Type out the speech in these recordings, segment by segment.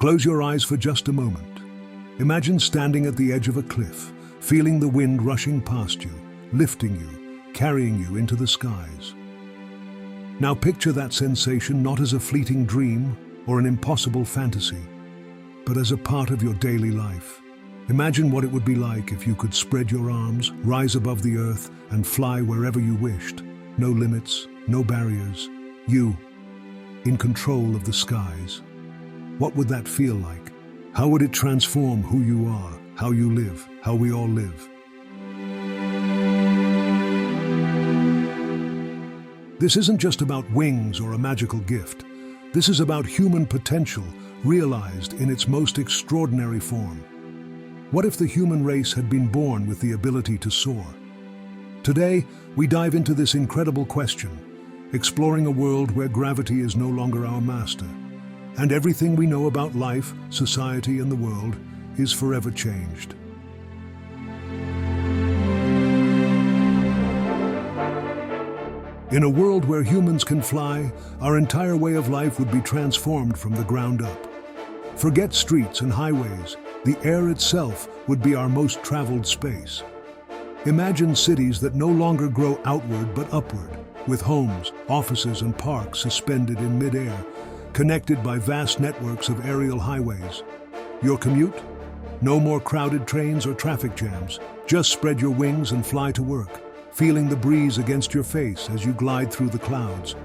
Close your eyes for just a moment. Imagine standing at the edge of a cliff, feeling the wind rushing past you, lifting you, carrying you into the skies. Now picture that sensation not as a fleeting dream or an impossible fantasy, but as a part of your daily life. Imagine what it would be like if you could spread your arms, rise above the earth, and fly wherever you wished. No limits, no barriers. You, in control of the skies. What would that feel like? How would it transform who you are, how you live, how we all live? This isn't just about wings or a magical gift. This is about human potential realized in its most extraordinary form. What if the human race had been born with the ability to soar? Today, we dive into this incredible question, exploring a world where gravity is no longer our master, and everything we know about life, society, and the world is forever changed. In a world where humans can fly, our entire way of life would be transformed from the ground up. Forget streets and highways. The air itself would be our most traveled space. Imagine cities that no longer grow outward but upward, with homes, offices, and parks suspended in mid-air, connected by vast networks of aerial highways. Your commute? No more crowded trains or traffic jams. Just spread your wings and fly to work, feeling the breeze against your face as you glide through the clouds.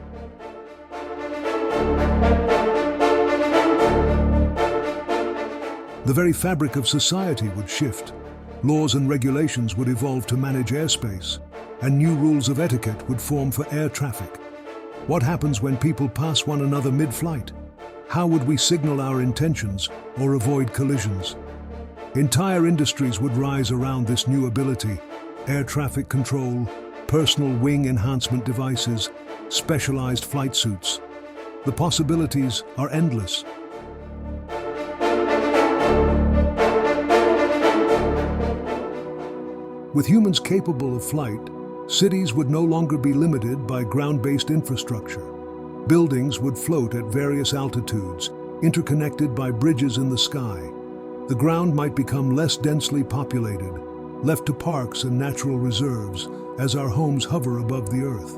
The very fabric of society would shift. Laws and regulations would evolve to manage airspace, and new rules of etiquette would form for air traffic. What happens when people pass one another mid-flight? How would we signal our intentions or avoid collisions? Entire industries would rise around this new ability: air traffic control, personal wing enhancement devices, specialized flight suits. The possibilities are endless. With humans capable of flight, cities would no longer be limited by ground-based infrastructure. Buildings would float at various altitudes, interconnected by bridges in the sky. The ground might become less densely populated, left to parks and natural reserves as our homes hover above the earth.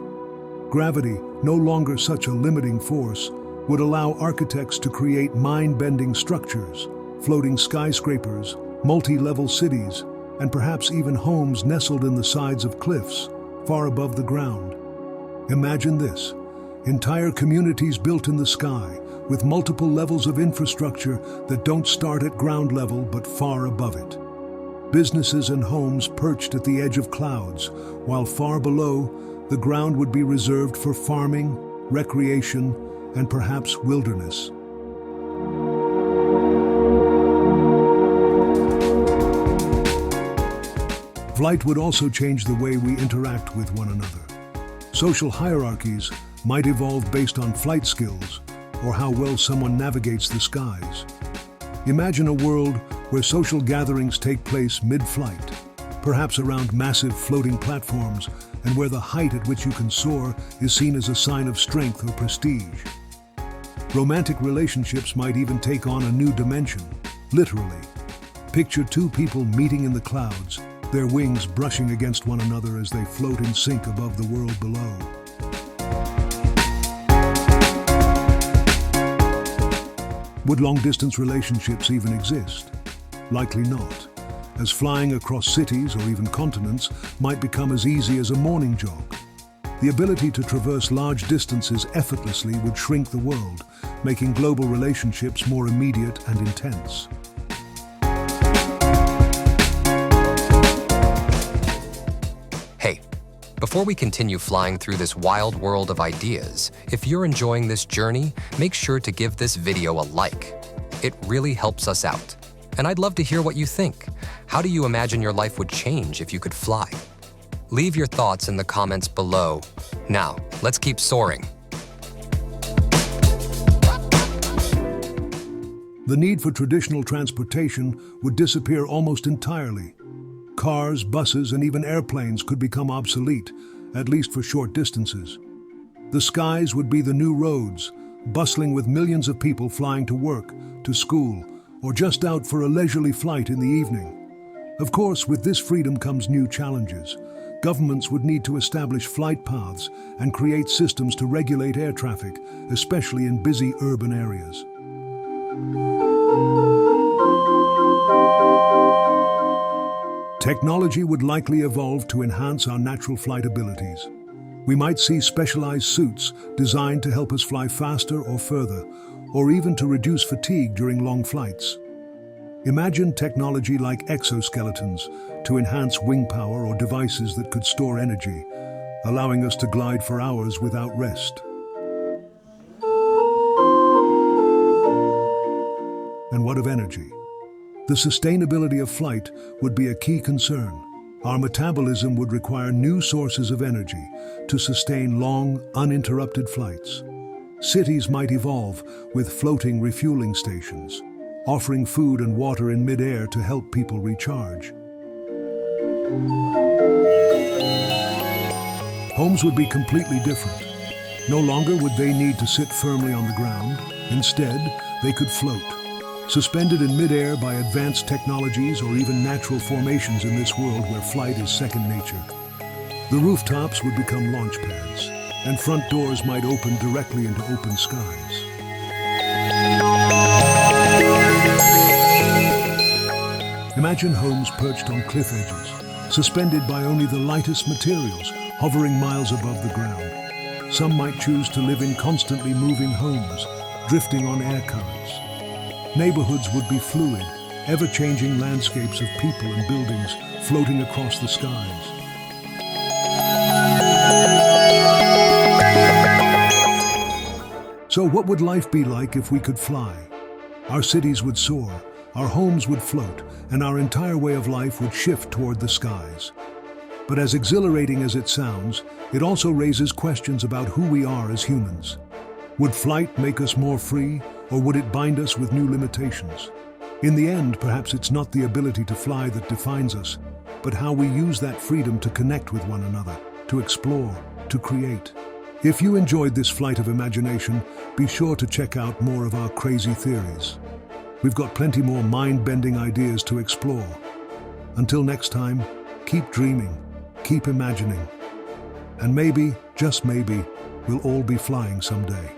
Gravity, no longer such a limiting force, would allow architects to create mind-bending structures, floating skyscrapers, multi-level cities, and perhaps even homes nestled in the sides of cliffs, far above the ground. Imagine this: entire communities built in the sky, with multiple levels of infrastructure that don't start at ground level but far above it. Businesses and homes perched at the edge of clouds, while far below, the ground would be reserved for farming, recreation, and perhaps wilderness. Flight would also change the way we interact with one another. Social hierarchies might evolve based on flight skills or how well someone navigates the skies. Imagine a world where social gatherings take place mid-flight, perhaps around massive floating platforms, and where the height at which you can soar is seen as a sign of strength or prestige. Romantic relationships might even take on a new dimension, literally. Picture two people meeting in the clouds, their wings brushing against one another as they float in sync above the world below. Would long-distance relationships even exist? Likely not, as flying across cities or even continents might become as easy as a morning jog. The ability to traverse large distances effortlessly would shrink the world, making global relationships more immediate and intense. Hey, before we continue flying through this wild world of ideas, if you're enjoying this journey, make sure to give this video a like. It really helps us out. And I'd love to hear what you think. How do you imagine your life would change if you could fly? Leave your thoughts in the comments below. Now, let's keep soaring. The need for traditional transportation would disappear almost entirely. Cars, buses, and even airplanes could become obsolete, at least for short distances. The skies would be the new roads, bustling with millions of people flying to work, to school, or just out for a leisurely flight in the evening. Of course, with this freedom comes new challenges. Governments would need to establish flight paths and create systems to regulate air traffic, especially in busy urban areas. Technology would likely evolve to enhance our natural flight abilities. We might see specialized suits designed to help us fly faster or further, or even to reduce fatigue during long flights. Imagine technology like exoskeletons to enhance wing power, or devices that could store energy, allowing us to glide for hours without rest. And what of energy? The sustainability of flight would be a key concern. Our metabolism would require new sources of energy to sustain long, uninterrupted flights. Cities might evolve with floating refueling stations, offering food and water in mid-air to help people recharge. Homes would be completely different. No longer would they need to sit firmly on the ground. Instead, they could float, suspended in mid-air by advanced technologies or even natural formations in this world where flight is second nature. The rooftops would become launch pads, and front doors might open directly into open skies. Imagine homes perched on cliff edges, suspended by only the lightest materials, hovering miles above the ground. Some might choose to live in constantly moving homes, drifting on air currents. Neighborhoods would be fluid, ever-changing landscapes of people and buildings floating across the skies. So what would life be like if we could fly? Our cities would soar, our homes would float, and our entire way of life would shift toward the skies. But as exhilarating as it sounds, it also raises questions about who we are as humans. Would flight make us more free, or would it bind us with new limitations? In the end, perhaps it's not the ability to fly that defines us, but how we use that freedom to connect with one another, to explore, to create. If you enjoyed this flight of imagination, be sure to check out more of our crazy theories. We've got plenty more mind-bending ideas to explore. Until next time, keep dreaming, keep imagining, and maybe, just maybe, we'll all be flying someday.